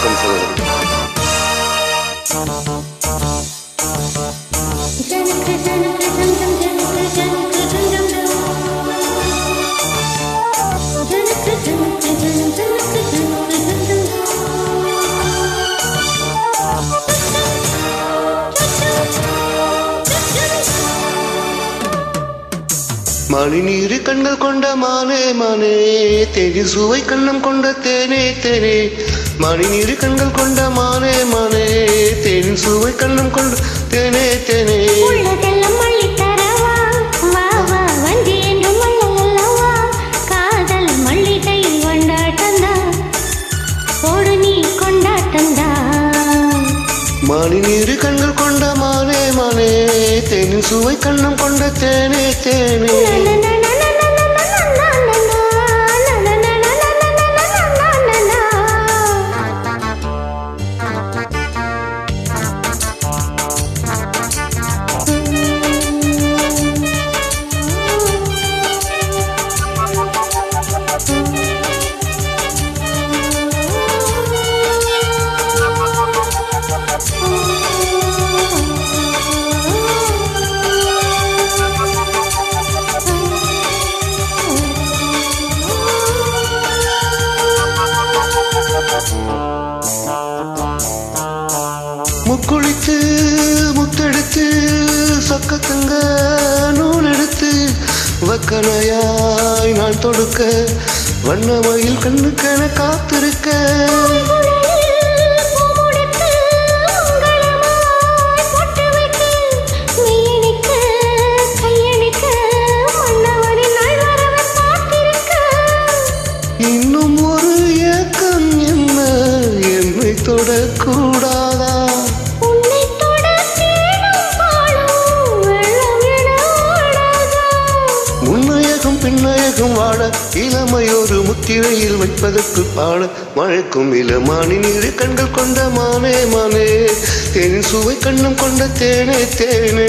வணக்கம் சகோதரி. மணி நீரு கண்கள் கொண்ட மானே மானே, தேடி சுவை கண்ணம் கொண்ட தேனே தேனே. மணி நீரு கண்கள் கொண்ட மானே மானே, தேடி சுவை கண்ணம் கொண்ட தேனே தேனே. மணி நீரு கண்கள் கொண்ட மானே மானே, தேனின் சுவை கண்ணம் கொண்ட தேனே தேனே. முக்குளித்து முத்தெடுத்து சொக்கத்தங்க நூல் எடுத்து வக்கனையாய் நான் தொடுக்க வண்ணமயில் கண்ணுக்கென காத்திருக்க. இன்னும் ஒரு ஏக்கம் என்ன, என்னை தொடக்கூடாதா? முன்னையகம் பின்னையகம் வாழ இளமை ஒரு முத்திரையில் வைப்பதற்கு பாட மழைக்கும் இளமானி நீரு கண்கள் கொண்ட மானே மானே, தேனின் சுவை கண்ணம் கொண்ட தேனே தேனே.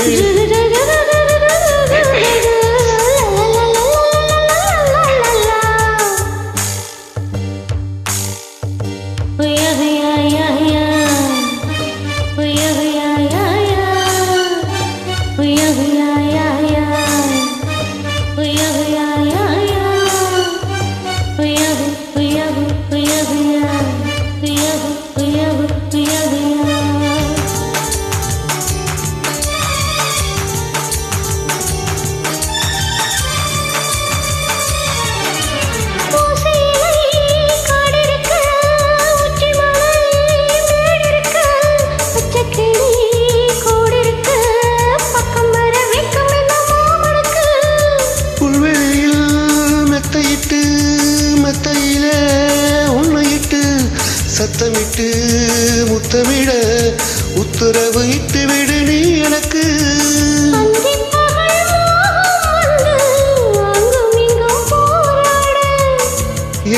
சத்தமிட்டு முத்தமிட உத்தரவு இட்டு விடு நீ எனக்கு.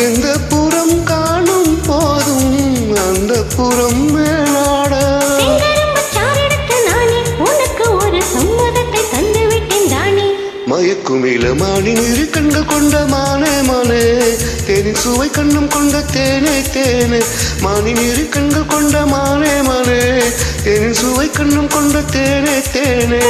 எந்த புறம் காணும் போதும் அந்த புறம் மேலாட. மயக்கும் இளமானி நீரு கண்கள் கொண்ட மானே மானே, தேனின் சுவை கண்ணம் கொண்ட தேனே தேனே. மானி நீரு கண்கள் கொண்ட மானே மானே, தேனின் சுவை கண்ணம் கொண்ட தேனே தேனே.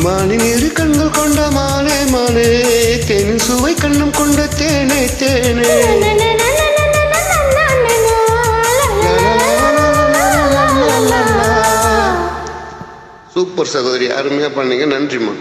மானி நீரு கண்கள் கொண்ட மானே மானே, தேனின் சுவை கண்ணம் கொண்ட தேனே தேனே. சூப்பர் சகோதரி, அருமையா பண்ணீங்க, நன்றிம்மா.